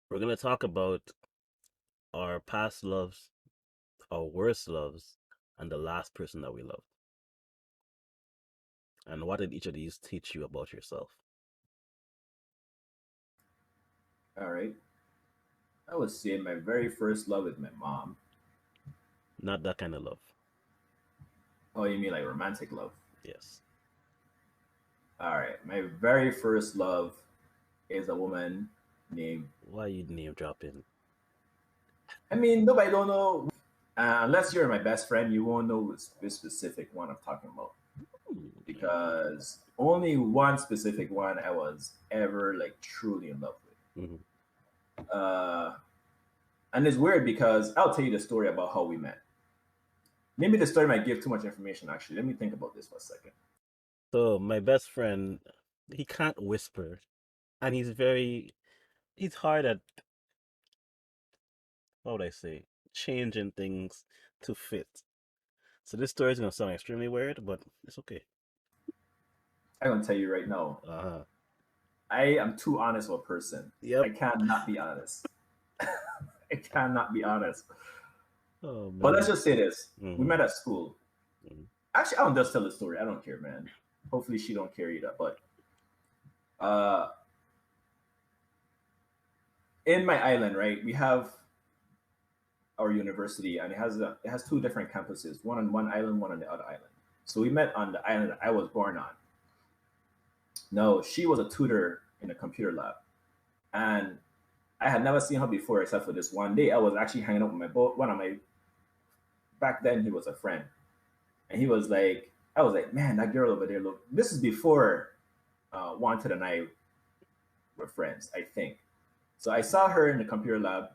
We're gonna talk about our past loves, our worst loves, and the last person that we loved. And what did each of these teach you about yourself? All right. I would say my very first love is my mom. Not that kind of love. Oh, you mean like romantic love? Yes. All right. My very first love is a woman named. Why you name dropping? I mean, nobody don't know unless you're my best friend. You won't know which specific one I'm talking about Okay. because only one specific one I was ever like truly in love Hmm. with. And it's weird because I'll tell you the story about how we met. Maybe the story might give too much information. Actually, let me think about this for a second. So my best friend, he can't whisper, and he's hard at, what would I say, changing things to fit. So this story is gonna sound extremely weird, but it's okay. I'm gonna tell you right now. Uh-huh. I am too honest of a person. I Yep. cannot be honest. I cannot be honest. Oh But let's man. just say this: we Hmm. met at school. Actually, I don't just tell the story. I don't care, man. Hopefully, she don't care either. But uh, in my island, right, we have our university, and it has two different campuses: one on one island, one on the other island. So we met on the island that I was born on. No, she was a tutor in a computer lab, and I had never seen her before except for this one day. I was actually hanging out with one of my back then he was a friend, and he was like, I was like, man, that girl over there. Look, this is before Wanted and I were friends, I think. So I saw her in the computer lab.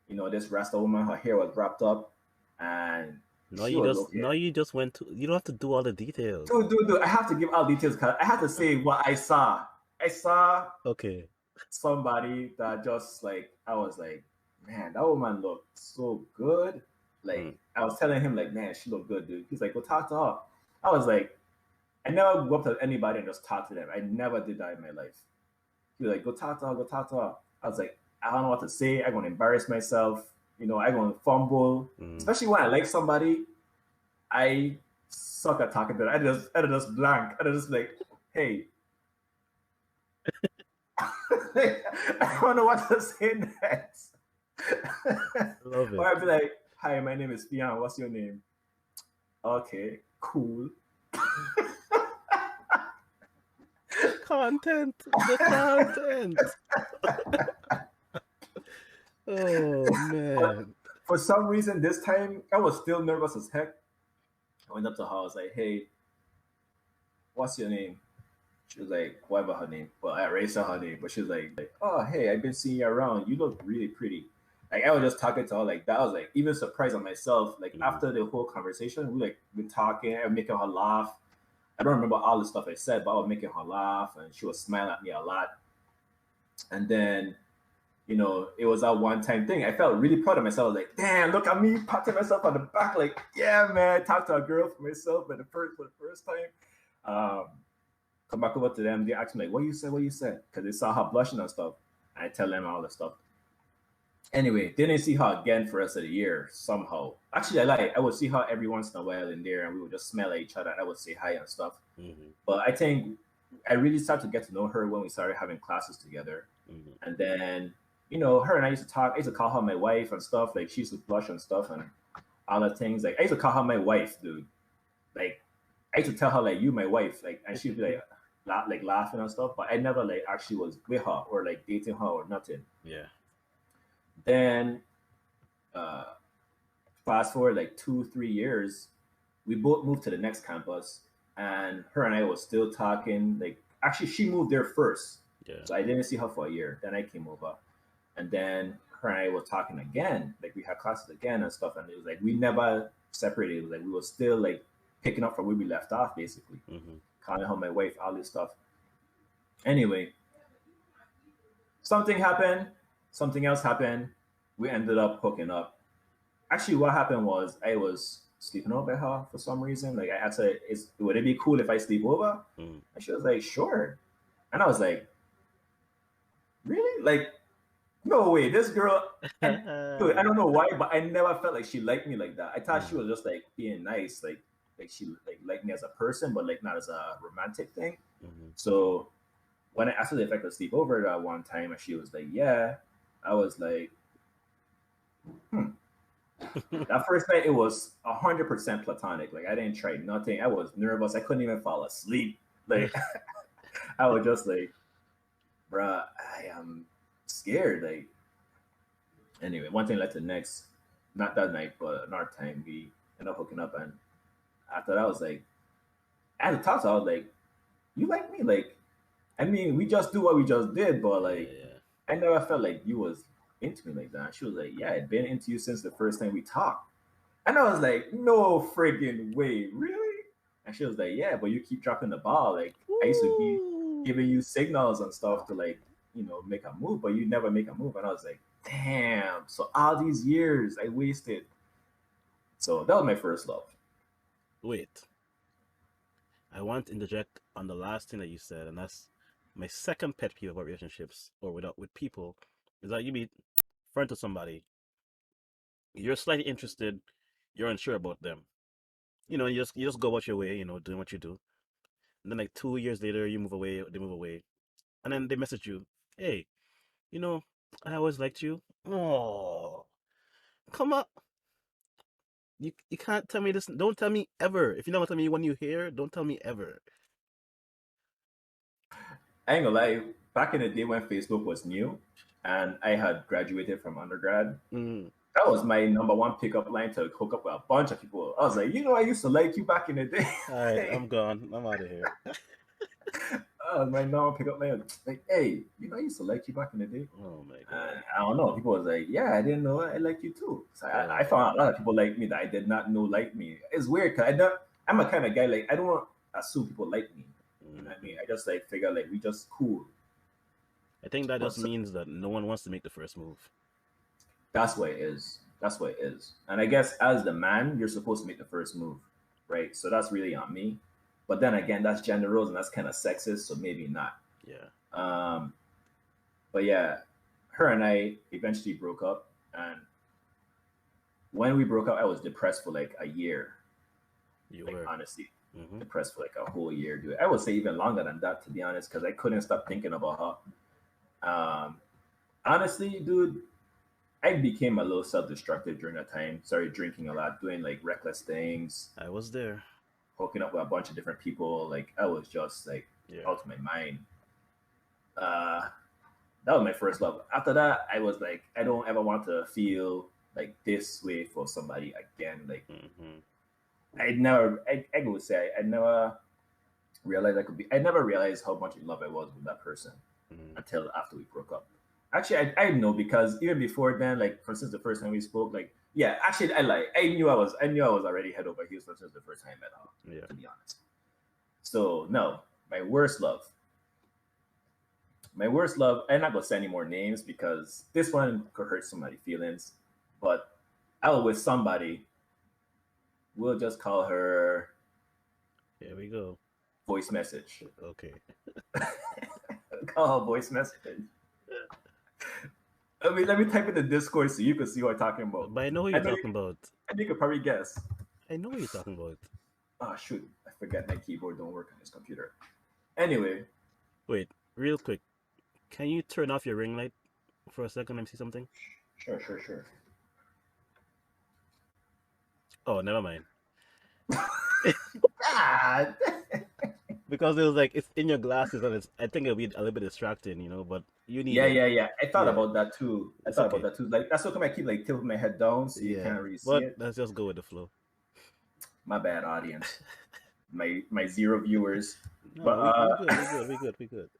You know, this Rasta woman, her hair was wrapped up, and she was No, looking. you just went to. You don't have to do all the details. Dude, I have to give all details because I have to say what I saw. I saw Okay. somebody that just like I was like, man, that woman looked so good. Mm. Like I was telling him, like, man, she looked good, dude. He's like, go talk to her. I was like, I never go up to anybody and just talk to them. I never did that in my life. He was like, go talk to her, go talk to her. I was like, I don't know what to say. I'm gonna embarrass myself. You know, I'm gonna fumble. Mm. Especially when I like somebody, I suck at talking to them. I just blank. I just like, hey, I don't know what to say next. Love Or it. I'd be like, hi, my name is Fian. What's your name? Okay, cool. Content. The content. Oh But man. for some reason, this time I was still nervous as heck. I went up to her. I was like, hey, what's your name? She was like, whatever her name. Well, I erased her name, but she was like, oh, hey, I've been seeing you around. You look really pretty. Like I was just talking to her like that. I was like even surprised on myself. Like Hmm. after the whole conversation, we like been talking, I was making her laugh. I don't remember all the stuff I said, but I was making her laugh, and she was smiling at me a lot. And then, you know, it was that one time thing. I felt really proud of myself. I was like, damn, look at me, patting myself on the back, like, yeah, man, I talked to a girl for myself for the first time. Um, come back over to them, they asked me like, what you said, what you said, because they saw her blushing and stuff. I tell them all the stuff. Anyway, didn't see her again for the rest of the year somehow. Actually, I would see her every once in a while in there, and we would just smell at each other. And I would say hi and stuff. Hmm. But I think I really started to get to know her when we started having classes together. Hmm. And then, you know, her and I used to talk. I used to call her my wife and stuff. Like she used to blush and stuff and other things. Like I used to call her my wife, dude. Like I used to tell her like you my wife. Like and she'd be like like laughing and stuff. But I never like actually was with her or like dating her or nothing. Yeah. Then uh fast forward like 2, 3 years, we both moved to the next campus, and her and I was still talking. Like actually, she moved there first, Yeah. so I didn't see her for a year. Then I came over, and then her and I were talking again. Like we had classes again and stuff, and it was like we never separated. It was like we were still like picking up from where we left off, basically. Hmm. Calling her my wife, all this stuff. Anyway, something happened. Something else happened. We ended up hooking up. Actually, what happened was I was sleeping over at her for some reason. Like I asked her, would it be cool if I sleep over? Mm. And she was like, sure. And I was like, really? Like, No way, this girl, and dude, I don't know why, but I never felt like she liked me like that. I thought she Mhm, was just like being nice, like she like liked me as a person, but like not as a romantic thing. mhm. So when I asked her if I could sleep over that one time, and she was like, "Yeah," I was like, "Hmm." That first night, it was 100% platonic. Like I didn't try nothing. I was nervous. I couldn't even fall asleep. Like I was just like, "Bruh, I am scared." Like anyway, one thing led to the next. Not that night, but another time we ended up hooking up, and after that, I was like, I had to talk to her. I was like, "You like me?" Like, I mean, we just do what we just did, but Yeah, like, yeah. I never felt like you was into me like that. And she was like, "Yeah, I'd been into you since the first time we talked." And I was like, "No friggin' way, really?" And she was like, "Yeah, but you keep dropping the ball. Like, I used to be Woo! giving you signals and stuff to like, make a move, but you never make a move." And I was like, "Damn!" So all these years I wasted. So that was my first love. Wait, I want to interject on the last thing that you said, and that's my second pet peeve about relationships or with people is that you be friend to somebody, you're slightly interested, you're unsure about them. You just go about your way, doing what you do. And then like 2 years later, you move away, they move away, and then they message you, "Hey, you know, I always liked you." Oh, come on. You can't tell me this. Don't tell me ever. If you never tell me when you hear, don't tell me ever. I ain't gonna lie, back in the day when Facebook was new and I had graduated from undergrad, Mm. that was my number one pickup line to hook up with a bunch of people. I was like, I used to like you back in the day. All right, I'm gone. I'm out of here. My number one pickup line, like, hey, I used to like you back in the day. Oh my And god. I don't know. People was like, yeah, I didn't know I like you too. So I Oh found a my lot of people god. like me that I did not know like me. It's weird because I'm a kind of guy like I don't assume people like me. You know what I mean? Hmm. I just like figure like we just cool. I think that But just means that no one wants to make the first move. that's what it is. That's what it is. And I guess as the man, you're supposed to make the first move, right? So that's really on me. But then again, that's gender roles and that's kind of sexist, so maybe not. Yeah, Um, but yeah, her and I eventually broke up, and when we broke up, I was depressed for like a year. you Like were. honestly, Hmm. depressed for like a whole year, dude. I would say even longer than that, to be honest, because I couldn't stop thinking about her. Honestly, dude, I became a little self-destructive during that time. Started drinking a lot, doing like reckless things, I was there. hooking up with a bunch of different people. Like I was just like Yeah. out of my mind. Uh, that was my first love. After that, I was like, I don't ever want to feel like this way for somebody again. Like Hmm. I would say I never realized I could be. I never realized how much in love I was with that person Hmm. until after we broke up. Actually, I know because even before then, like for instance, the first time we spoke, like yeah, actually, I knew I was already head over heels for since the first time I met her. Yeah. To be honest, so no, my worst love, my worst love. I'm not gonna say any more names because this one could hurt somebody's feelings, but I was with somebody. We'll just call her Here we go. voice message. Okay. Call her voice message. Let me type in the Discord so you can see what I'm talking about. But I know who I you're know talking about. you could probably guess. I know what you're talking about. Oh shoot, I forget my keyboard don't work on this computer. Anyway, Wait, real quick. Can you turn off your ring light for a second? Let me see something. sure. Oh, never mind. God. Because it was like it's in your glasses and it's. I think it'll be a little bit distracting, But you need it. Yeah. I thought Yeah, about that too. I it's thought about okay. that too. Like that's how come I keep like tilting my head down so you Yeah, can't really see but it. let's just go with the flow. My bad, audience. My zero viewers. But No, we good. We good. We good. We good.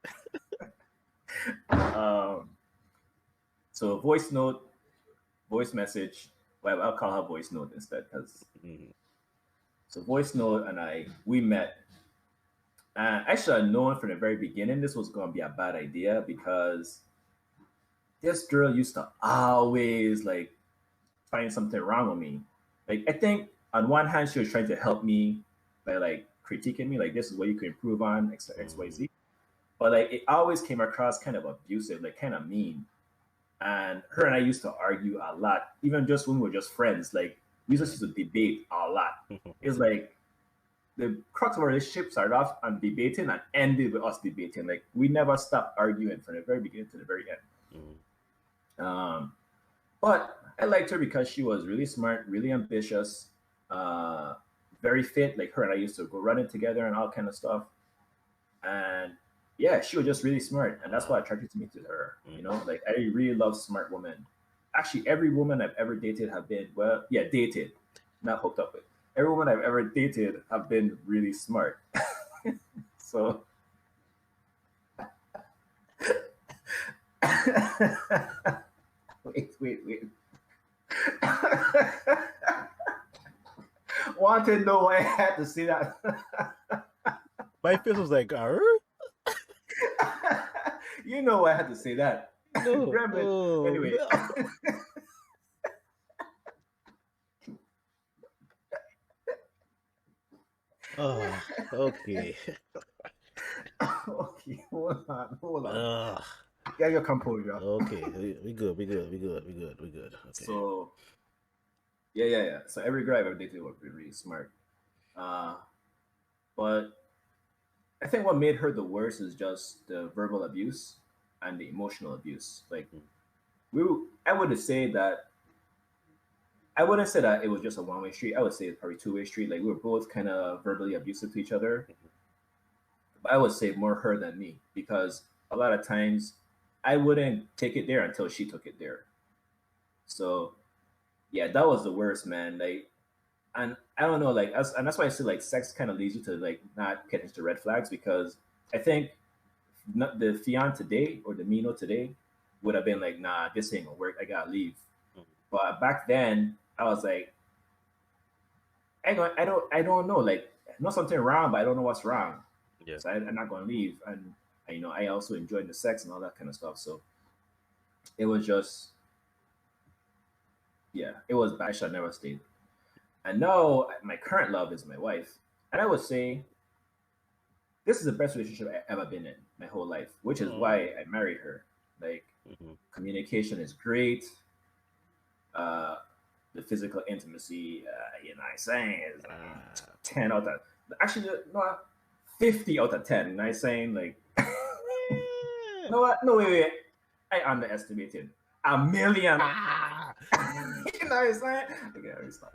um, so voice note, voice message. Well, I'll call her voice note instead because Hmm. so voice note and we met. And I should have known from the very beginning this was going to be a bad idea because this girl used to always like find something wrong with me. Like I think on one hand she was trying to help me by like critiquing me, like this is what you can improve on X Y Hmm. Z. But like it always came across kind of abusive, like kind of mean. And her and I used to argue a lot, even just when we were just friends. Like we Yeah. used to debate a lot. It's like the crux of our relationship started off on debating and ended with us debating. Like we never stopped arguing from the very beginning to the very end. Mm. Um, but I liked her because she was really smart, really ambitious, uh, very fit. Like her and I used to go running together and all kind of stuff. And yeah, she was just really smart, and that's what attracted me to her. You know, Mm. like I really love smart women. Actually, every woman I've ever dated have been well, yeah, dated, not hooked up with. Every woman I've ever dated have been really smart. So, wait. Want to know why I had to see that? My face was like, You know why I had to say that. no, Gremlin. oh Anyway, no. Oh, okay. okay, hold on. Ugh. Get your composure. Okay, we good, we good, we good, we good, we good. Okay. So yeah. So every girl I've ever dated was really smart. Uh, but I think what made her the worst is just the verbal abuse and the emotional abuse. Like Mm. I would say that I wouldn't say that it was just a one-way street. I would say it's probably two-way street. Like we were both kind of verbally abusive to each other. Mhm. But I would say more her than me because a lot of times I wouldn't take it there until she took it there. So yeah, that was the worst, man. Like, and I don't know, like, and that's why I say like sex kind of leads you to like not get into red flags because I think not the Fion today or the Mino today would have been like, nah, this ain't gonna work. I gotta leave. Mhm. But back then, I was like, I don't know. Like, I know something wrong, but I don't know what's wrong. Yeah. So I'm not gonna leave. And you know, I also enjoyed the sex and all that kind of stuff. So it was just, yeah, it was bad. I should have never stayed. And now my current love is my wife, and I would say this is the best relationship I've ever been in my whole life, which is Oh. why I married her. Like, Hmm. communication is great. Uh, the physical intimacy, you know, what I'm saying is Ah. 10 out of actually no 50 out of 10. You know, what I'm saying like Yeah. no what no wait. I underestimated a million. Ah. You know what I'm saying? Okay, let me stop.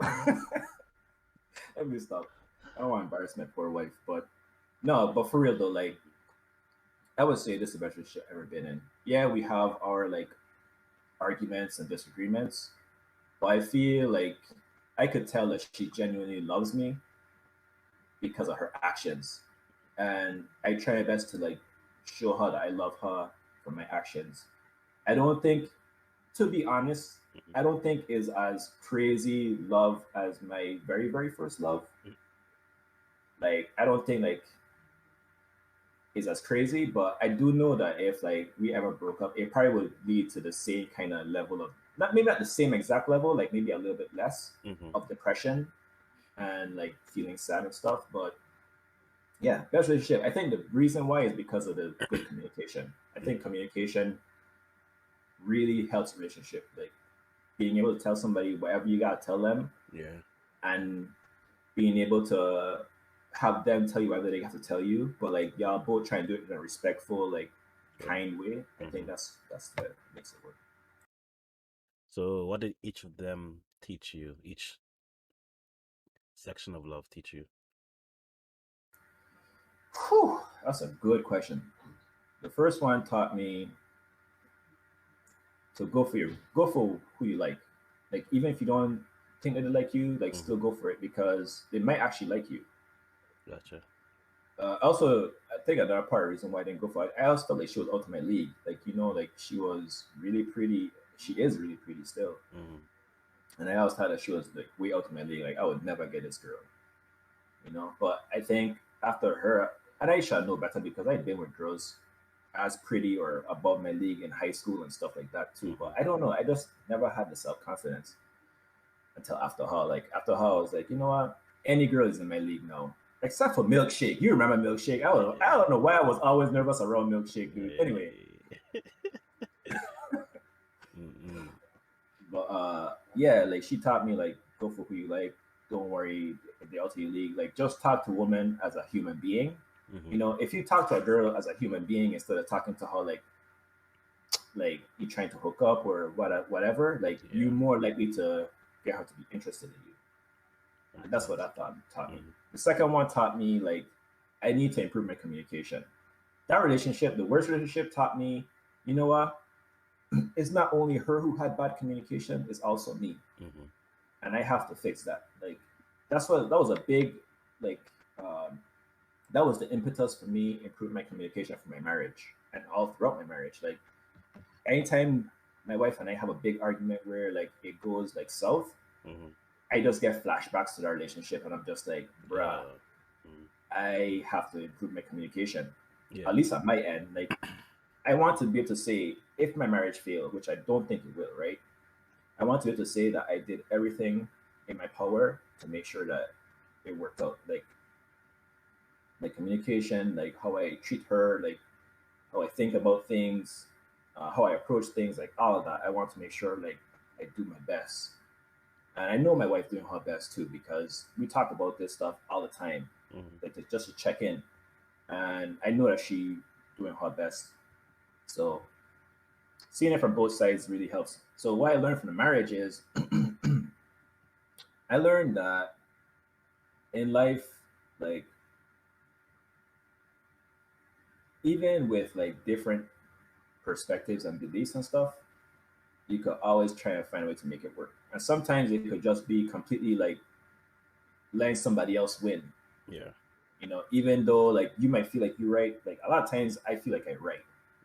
Let me stop. I don't want to embarrass my poor wife, but no, but for real though, like I would say this is the best relationship I've ever been in. Yeah, we have our like arguments and disagreements, but I feel like I could tell that she genuinely loves me because of her actions. And I try my best to like show her that I love her for my actions. I don't think, to be honest, Mhm. I don't think is as crazy love as my very first love. Mhm. Like I don't think like is as crazy, but I do know that if like we ever broke up, it probably would lead to the same kind of level of not maybe not the same exact level, like maybe a little bit less Mhm. of depression and like feeling sad and stuff. But yeah, best relationship. I think the reason why is because of the good communication. I think communication really helps a relationship. Like being able to tell somebody whatever you gotta tell them, Yeah. and being able to have them tell you whatever they have to tell you, but like y'all both try and do it in a respectful, like Sure. kind way. I think Mhm. that's what makes it work. So, what did each of them teach you? Each section of love teach you? Whew, that's a good question. The first one taught me to go for who you like. Like even if you don't think that they like you, like still Mhm. go for it because they might actually like you. Gotcha. Also, I think another part of the reason why I didn't go for it, I also felt like she was out of my league. Like you know, like she was really pretty. She is really pretty still, Mhm. and I always thought that she was like way out of my league. Like I would never get this girl, you know. But I think after her, and I should know better because I'd been with girls as pretty or above my league in high school and stuff like that too. But Mhm. I don't know. I just never had the self confidence until after her. Like after her, I was like, you know what? Any girl is in my league now, except for Milkshake. You remember Milkshake? I Yeah. don't know why I was always nervous around Milkshake, dude. Anyway, Yeah. yeah, like she taught me like go for who you like. Don't worry if they alter your league. Like just talk to women as a human being. Mm-hmm. You know, if you talk to a girl as a human being instead of talking to her like you're trying to hook up or whatever, like you're Yeah. more likely to get her to be interested in you. And Makes that's what sense. that taught me. Mm-hmm. The second one taught me like I need to improve my communication. That relationship, the worst relationship, taught me, you know what? It's not only her who had bad communication; it's also me, Mm-hmm. and I have to fix that. Like that was a big like um, that was the impetus for me improve my communication for my marriage and all throughout my marriage. Like anytime my wife and I have a big argument where like it goes like south, Mm-hmm. I just get flashbacks to the relationship, and I'm just like, bruh, Mm-hmm. I have to improve my communication, Yeah. at least at my end. Like I want to be able to say if my marriage failed, which I don't think it will, right? I want to be able to say that I did everything in my power to make sure that it worked out. Like communication, like how I treat her, like how I think about things, how I approach things, like all of that. I want to make sure like I do my best. And I know my wife doing her best too because we talk about this stuff all the time, Mm-hmm. like just to check in. And I know that she doing her best. So seeing it from both sides really helps. So what I learned from the marriage is I learned that in life, like even with like different perspectives and beliefs and stuff, you could always try and find a way to make it work. And sometimes it could just be completely like letting somebody else win. Yeah. You know, even though like you might feel like you're right, like a lot of times I feel like I'm right.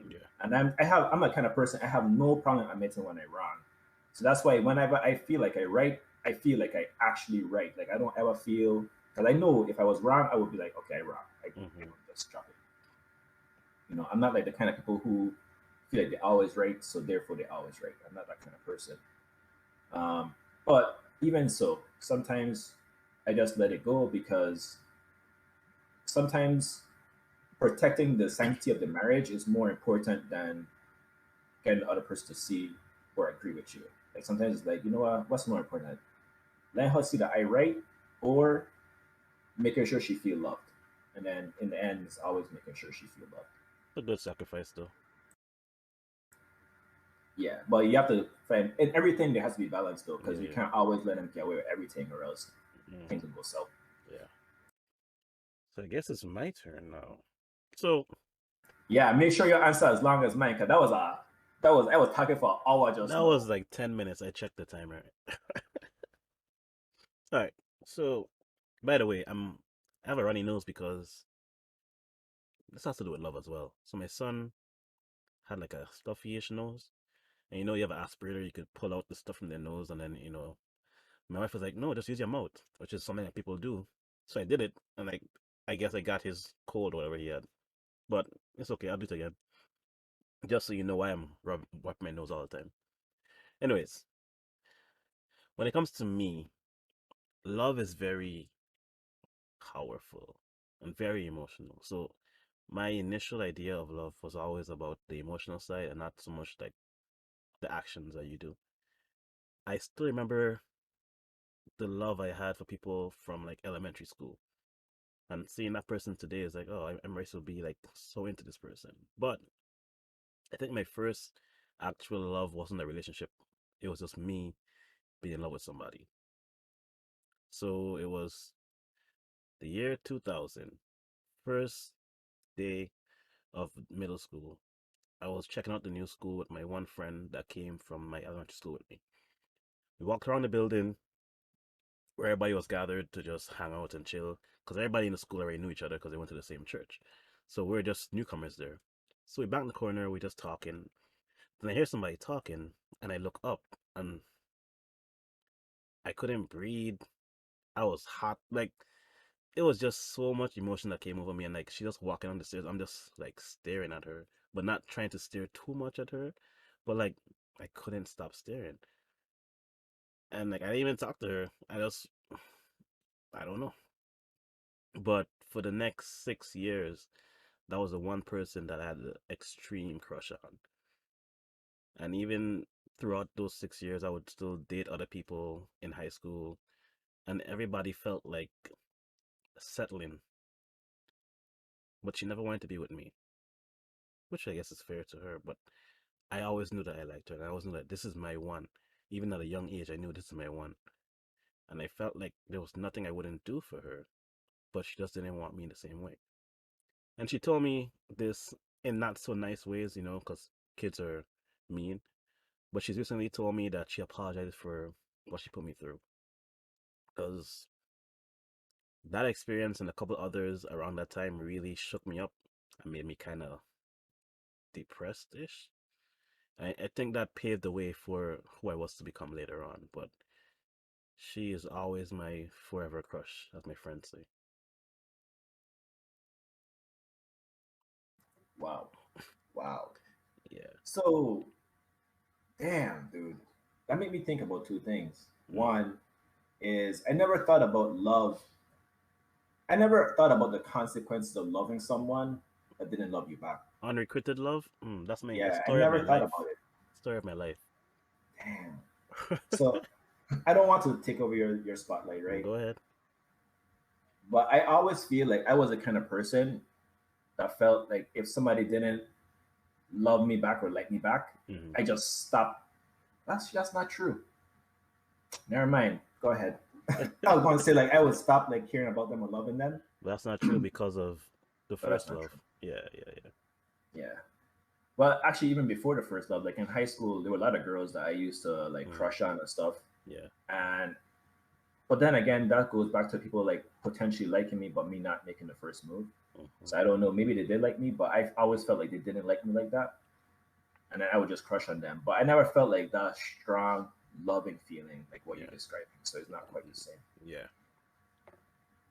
Yeah. And I'm a kind of person I have no problem admitting when I'm wrong. So that's why whenever I feel like I right, I feel like I actually right. Like I don't ever feel because I know if I was wrong, I would be like, okay, I wrong. I Mm-hmm. would just drop it. You know, I'm not like the kind of people who feel like they're always right, so therefore they're always right. I'm not that kind of person. Um, but even so, sometimes I just let it go because sometimes protecting the sanctity of the marriage is more important than getting the other person to see or agree with you. Like sometimes it's like, you know what, what's more important? Let her see that I right or making sure she feel loved. And then in the end, it's always making sure she feel loved. A good sacrifice, though. Yeah, but you have to find in everything there has to be balance though, because you Yeah. can't always let them get away with everything, or else Mm-hmm. things will go south. Yeah. So I guess it's my turn now. So Yeah, make sure your answer as long as mine, because that was I was talking for an hour just that now. was like 10 minutes. I checked the timer. All right. So, by the way, I have a runny nose because this has to do with love as well. So my son had like a stuffy-ish nose, and you have an aspirator, you could pull out the stuff from their nose, and then my wife was like, "No, just use your mouth," which is something that people do. So I did it, and like I guess I got his cold or whatever he had, but it's okay. I'll do it again, just so you know why I'm wiping my nose all the time. Anyways, when it comes to me, love is very powerful and very emotional. So my initial idea of love was always about the emotional side and not so much like the actions that you do. I still remember the love I had for people from like elementary school. And seeing that person today is like, oh, I'm ready to be like so into this person. But I think my first actual love wasn't a relationship. It was just me being in love with somebody. So it was the year 2000, first day of middle school. I was checking out the new school with my one friend that came from my elementary school with me. We walked around the building where everybody was gathered to just hang out and chill because everybody in the school already knew each other because they went to the same church. So we're just newcomers there. So we back in the corner, we just talking. Then I hear somebody talking, and I look up, and I couldn't breathe. I was hot. Like, it was just so much emotion that came over me. And, like, she just walking on the stairs. I'm just, like, staring at her, but not trying to stare too much at her. But, like, I couldn't stop staring. And, like, I didn't even talk to her. I don't know. But for the next 6 years, that was the one person that I had an extreme crush on. And even throughout those 6 years, I would still date other people in high school, and everybody felt like settling, but she never wanted to be with me, which I guess is fair to her. But I always knew that I liked her, and I always knew that this is my one. Even at a young age, I knew this is my one, and I felt like there was nothing I wouldn't do for her, but she just didn't want me in the same way. And she told me this in not so nice ways, because kids are mean. But she's recently told me that she apologized for what she put me through. Because that experience and a couple others around that time really shook me up and made me kind of depressed ish. I think that paved the way for who I was to become later on. But she is always my forever crush, as my friends say. Wow. Wow. Yeah. So, damn, dude. That made me think about two things. Mm. One is I never thought about love. I never thought about the consequences of loving someone that didn't love you back. Unrequited love? That's my the Yeah, I story of my never thought life. about it. Story of my life. Damn. So I don't want to take over your spotlight, No, right? go ahead. But I always feel like I was the kind of person that felt like if somebody didn't love me back or like me back, Hmm. I just stopped. That's not true. Never mind. Go ahead. I was going to say like I would stop like caring about them or loving them, But that's not true because of the but that's first not love. true. Yeah, yeah, yeah. Yeah. Well, actually, even before the first love, like in high school, there were a lot of girls that I used to like Hmm. crush on and stuff. Yeah. And but then again, that goes back to people like potentially liking me, but me not making the first move. Hmm. So I don't know. Maybe they did like me, but I always felt like they didn't like me like that, and then I would just crush on them. But I never felt like that strong, loving feeling like what you're Yeah. describing. So it's not quite the same. Yeah.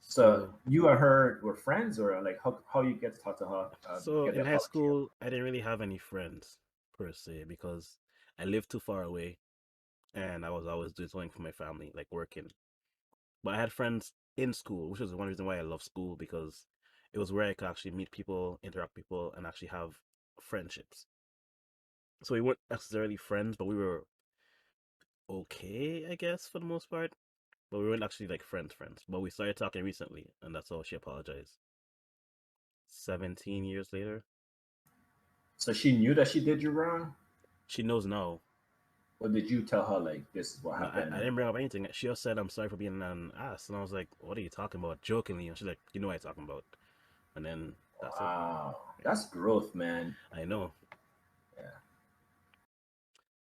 So So you and her were friends, or like how you get to talk to her, so get the in high apology? school I didn't really have any friends per se because I lived too far away and I was always doing something for my family, like working. But I had friends in school, which is one reason why I love school because it was where I could actually meet people, interact with people, and actually have friendships. So we weren't necessarily friends, but we were okay, I guess, for the most part. But we weren't actually like friends. But we started talking recently, and that's all she apologized. 17 years later. So she knew that she did you wrong, She knows now. or did you tell her like this is what No, I happened? And didn't bring up anything. She just said, I'm sorry for being an ass. And I was like, what are you talking about? Jokingly. And she's like, you know what I'm talking about. And then that's it. wow, Yeah, that's growth, man. I know. Yeah.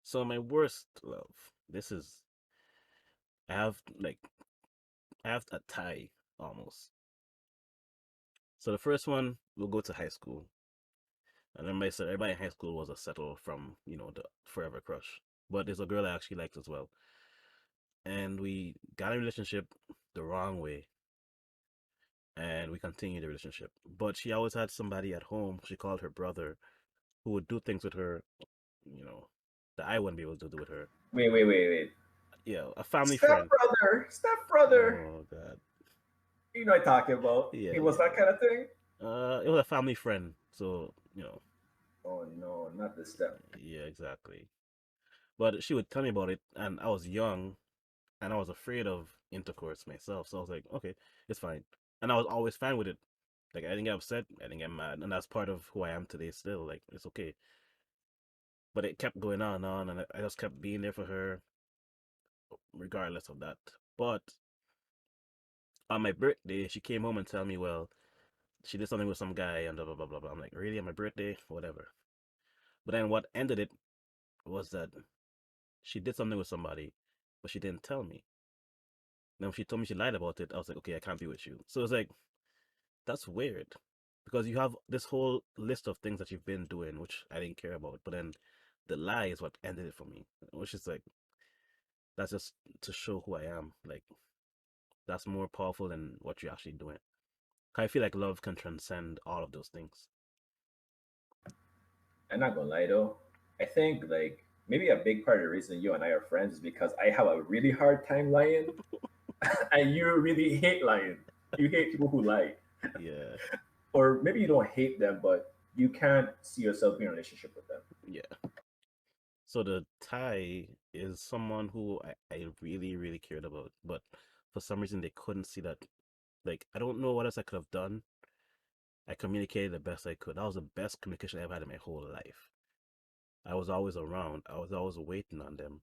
So my worst love. This is, I have like, I have a tie almost. So the first one, we'll go to high school. And everybody said everybody in high school was a settle from, the forever crush. But there's a girl I actually liked as well. And we got in a relationship the wrong way. And we continued the relationship. But she always had somebody at home, she called her brother, who would do things with her, you know, that I wouldn't be able to do with her. Wait. Yeah, a family Step friend. brother, step brother. Oh God. You know what I'm talking about. Yeah, It was yeah, that kind of thing. yeah. It was a family friend, so Oh no, not the step. yeah, exactly. But she would tell me about it, and I was young, and I was afraid of intercourse myself. So I was like, okay, it's fine, and I was always fine with it. Like I didn't get upset, I didn't get mad, and that's part of who I am today. Still, like it's okay. But it kept going on and on, and I just kept being there for her, regardless of that. But on my birthday, she came home and tell me, well, she did something with some guy and blah blah blah blah blah. I'm like, really, on my birthday, whatever. But then what ended it was that she did something with somebody, but she didn't tell me. Then when she told me she lied about it, I was like, okay, I can't be with you. So it's like that's weird because you have this whole list of things that you've been doing, which I didn't care about. But then the lie is what ended it for me, which is like that's just to show who I am. Like that's more powerful than what you're actually doing. I feel like love can transcend all of those things. I'm not gonna lie though. I think like maybe a big part of the reason you and I are friends is because I have a really hard time lying, and you really hate lying. You hate people who lie, Yeah, or maybe you don't hate them, but you can't see yourself being in a relationship with them. yeah. So the Thai is someone who I really, really cared about, but for some reason they couldn't see that. Like, I don't know what else I could have done. I communicated the best I could. That was the best communication I ever had in my whole life. I was always around. I was always waiting on them.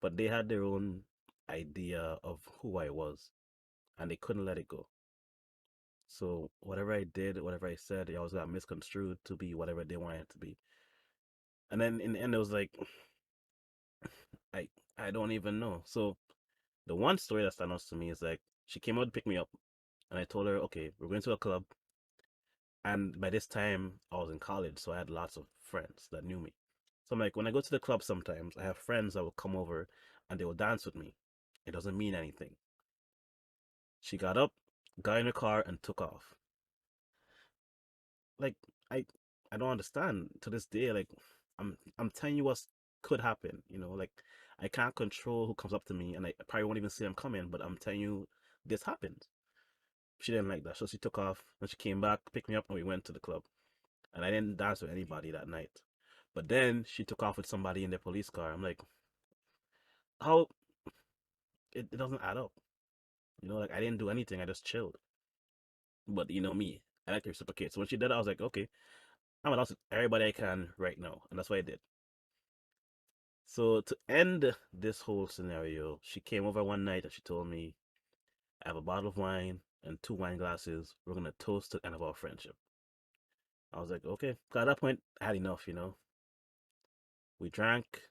But they had their own idea of who I was, and they couldn't let it go. So whatever I did, whatever I said, it always got misconstrued to be whatever they wanted it to be. And then in the end, it was like, I I don't even know. So the one story that stands out to me is like she came out to pick me up, and I told her, okay, we're going to a club. And by this time, I was in college, so I had lots of friends that knew me. So I'm like, when I go to the club, sometimes I have friends that will come over, and they will dance with me. It doesn't mean anything. She got up, got in her car, and took off. Like, I I don't understand to this day. Like, I'm telling you what could happen. Like, I can't control who comes up to me, and I probably won't even see them coming. But I'm telling you, this happened. She didn't like that, so she took off. And she came back, picked me up, and we went to the club. And I didn't dance with anybody that night. But then she took off with somebody in their police car. I'm like, how? It doesn't add up. Like, I didn't do anything. I just chilled. But me, I like to reciprocate. So when she did, I was like, okay, I'm gonna dance with everybody I can right now, and that's what I did. So to end this whole scenario, she came over one night and she told me, I have a bottle of wine and two wine glasses. We're gonna toast to the end of our friendship. I was like, okay. 'Cause at that point, I had enough. We drank,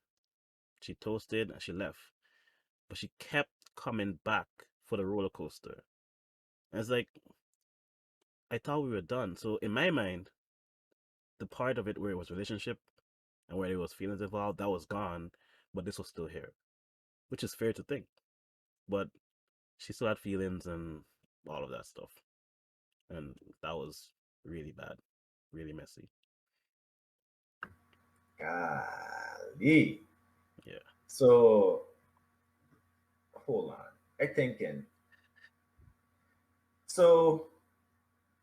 she toasted, and she left. But she kept coming back for the roller coaster. And it's like, I thought we were done. So in my mind, the part of it where it was relationship and where there was feelings involved, that was gone, but this was still here, which is fair to think. But she still had feelings and all of that stuff. And that was really bad, really messy. Golly. Yeah. So hold on. I'm thinking. So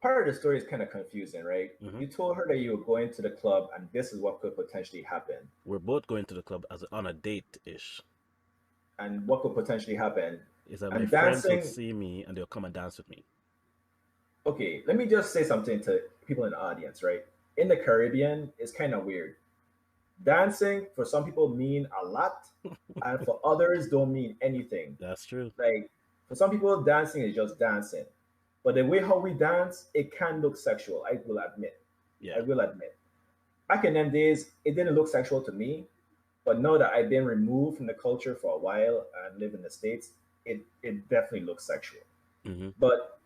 part of the story is kind of confusing, right? hmm You told her that you were going to the club and this is what could potentially happen. We're both going to the club as on a date ish. And what could potentially happen. Is that my And friends would dancing, see me and they'll come and dance with me. okay, let me just say something to people in the audience, right? In the Caribbean, it's kind of weird. Dancing for some people mean a lot, and for others don't mean anything. That's true. Like for some people, dancing is just dancing. But the way how we dance, it can look sexual, I will admit. I Yeah. will admit. Back in them days, it didn't look sexual to me. But now that I've been removed from the culture for a while and live in the States, it definitely looks sexual. hmm But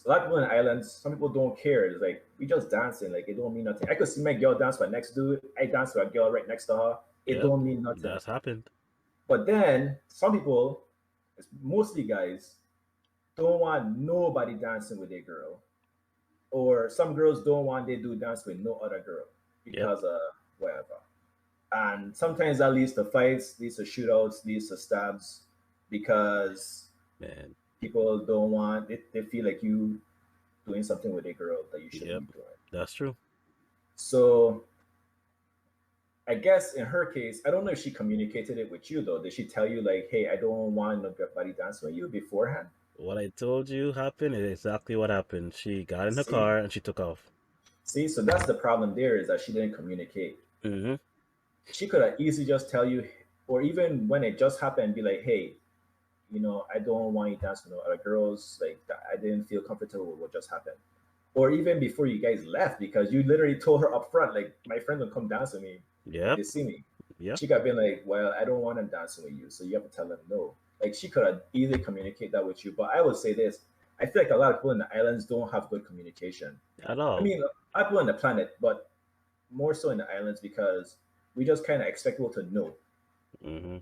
a lot of people in the islands, some people don't care. It's like we just dancing, like it don't mean nothing. I could see my girl dance with next dude. I dance with a girl right next to her. It Yep. don't mean nothing. That's happened. But then some people, it's mostly guys, don't want nobody dancing with their girl. Or some girls don't want they do dance with no other girl Yep. because of whatever. And sometimes that leads to fights, leads to shootouts, leads to stabs because Man. people don't want they feel like you doing something with a girl that you shouldn't Yep. be doing. That's true. So I guess in her case, I don't know if she communicated it with you though. Did she tell you like, "Hey, I don't want nobody dancing with you" beforehand? What I told you happened is exactly what happened. She got in her See, car and she took off. so that's the problem there is that she didn't communicate. hmm She could have easily just tell you, or even when it just happened, be like, "Hey, I don't want you dancing with other girls. Like, I didn't feel comfortable with what just happened." Or even before you guys left, because you literally told her up front, like, my friend will come dance with me if Yep. they see me. Yep. She got been like, well, I don't want them dancing with you, so you have to tell them no. Like, she could have easily communicate that with you. But I would say this: I feel like a lot of people in the islands don't have good communication. At I all. mean, a lot of people on the planet, but more so in the islands because we just kind of expect people to know. hmm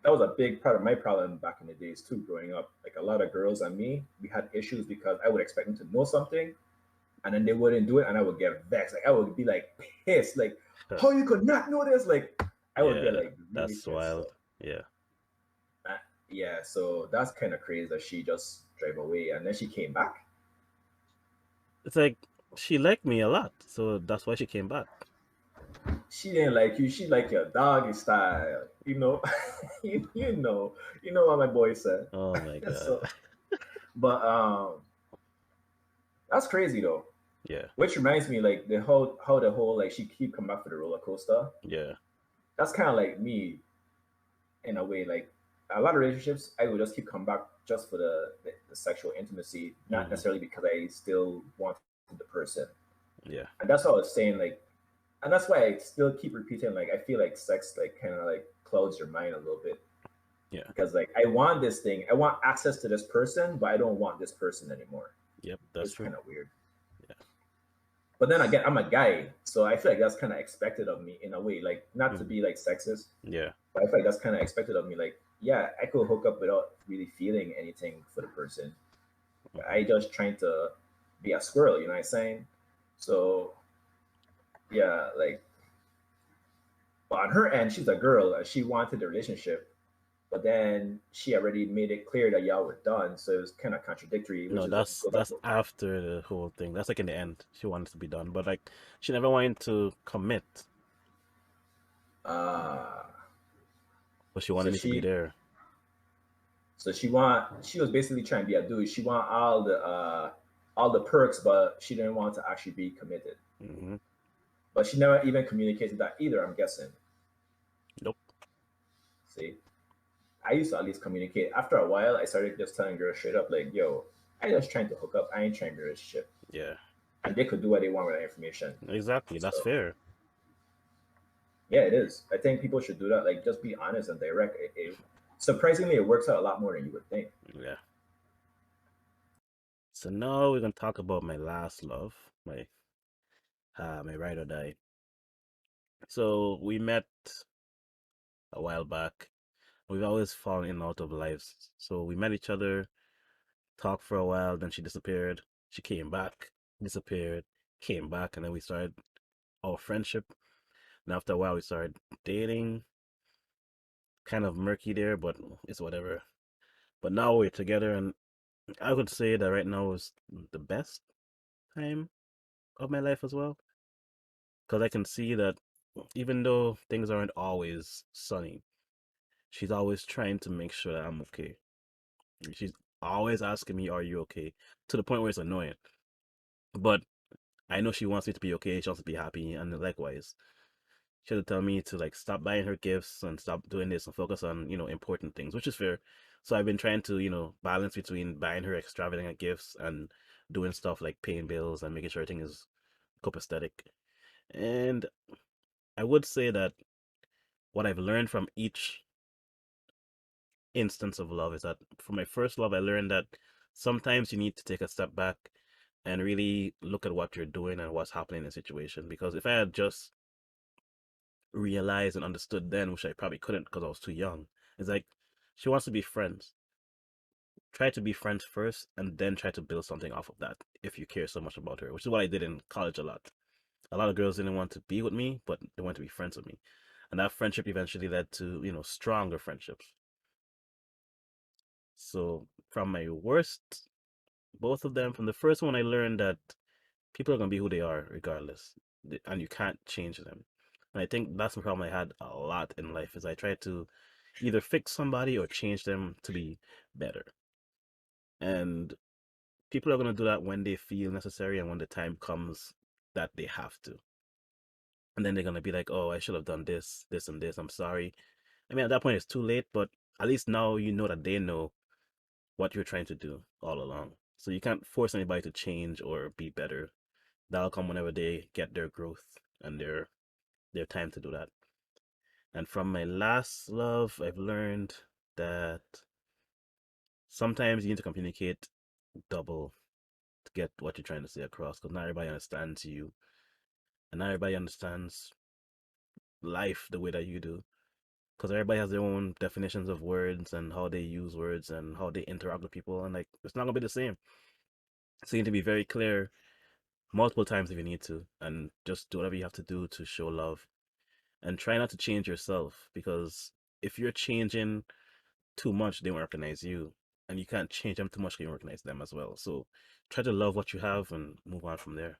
That was a big part of my problem back in the days too, growing up. Like a lot of girls and me, we had issues because I would expect them to know something, and then they wouldn't do it, and I would get vexed. Like I would be like pissed, like how you could not know this? Like I would get Yeah. like really That's pissed. So wild. Yeah. uh, yeah, so that's kind of crazy that she just drove away and then she came back. It's like she liked me a lot, so that's why she came back. she didn't like you. She like your doggy style. You know, you know what my boy said. Oh my god. So, but that's crazy though. Yeah. Which reminds me, like the whole how the whole like she keep coming back for the roller coaster. Yeah. That's kind of like me in a way. Like a lot of relationships, I would just keep coming back just for the sexual intimacy, not Hmm. necessarily because I still wanted the person. Yeah. And that's what I was saying. Like, and that's why I still keep repeating. Like, I feel like sex like kind of like clouds your mind a little bit Yeah. because like I want this thing, I want access to this person, but I don't want this person anymore. Yep. That's It's true. kind of weird. Yeah. But then again, I'm a guy, so I feel like that's kind of expected of me in a way. Like, not to Hmm. be like sexist, Yeah. but I feel like that's kind of expected of me. Like, yeah, I could hook up without really feeling anything for the person. Hmm. I just trying to be a squirrel, you know what I'm saying? So yeah, like, but on her end, she's a girl. She wanted the relationship, but then she already made it clear that y'all were done. So it was kind of contradictory, which No, is what that's goes back that's to after the whole thing. That's like in the end. She wanted to be done, but like she never wanted to commit, uh but she so wanted me to be she there. she was basically trying to be a dude. She want all the perks, but she didn't want to actually be committed. Hmm. But she never even communicated that either, I'm guessing. Nope. See? I used to at least communicate. After a while I started just telling girls straight up like, yo, I just trying to hook up. I ain't trying to relationship. Yeah. And they could do what they want with that information. Exactly. That's So fair. yeah, it is. I think people should do that. Like, just be honest and direct. Surprisingly, it works out a lot more than you would think. Yeah. So now we're gonna talk about my last love, my ride or die. So we met a while back. We've always fallen in and out of lives. So we met each other, talked for a while, then she disappeared. She came back, disappeared, came back, and then we started our friendship. And after a while, we started dating. Kind of murky there, but it's whatever. But now we're together, and I would say that right now is the best time of my life as well. Because I can see that even though things aren't always sunny, she's always trying to make sure that I'm okay. She's always asking me, "Are you okay?" To the point where it's annoying. But I know she wants me to be okay. She wants to be happy, and likewise, she had to tell me to like stop buying her gifts and stop doing this and focus on important things, which is fair. So I've been trying to balance between buying her extravagant gifts and doing stuff like paying bills and making sure everything is copacetic. And I would say that what I've learned from each instance of love is that for my first love, I learned that sometimes you need to take a step back and really look at what you're doing and what's happening in a situation. Because if I had just realized and understood then, which I probably couldn't because I was too young, it's like she wants to be friends. Try to be friends first and then try to build something off of that if you care so much about her, which is what I did in college a lot. A lot of girls didn't want to be with me, but they wanted to be friends with me. And that friendship eventually led to, stronger friendships. So from my worst, both of them, from the first one, I learned that people are going to be who they are regardless. And you can't change them. And I think that's the problem I had a lot in life is I tried to either fix somebody or change them to be better. And people are going to do that when they feel necessary and when the time comes that they have to. And then they're going to be like, oh, I should have done this, this, and this. I'm sorry. I mean, at that point, it's too late, but at least now you know that they know what you're trying to do all along. So you can't force anybody to change or be better. That'll come whenever they get their growth and their time to do that. And from my last love, I've learned that sometimes you need to communicate double to get what you're trying to say across because not everybody understands you and not everybody understands life the way that you do because everybody has their own definitions of words and how they use words and how they interact with people and like it's not gonna be the same. So you need to be very clear multiple times if you need to and just do whatever you have to do to show love and try not to change yourself because if you're changing too much, they won't recognize you. And you can't change them too much, they won't recognize them as well. So try to love what you have and move on from there.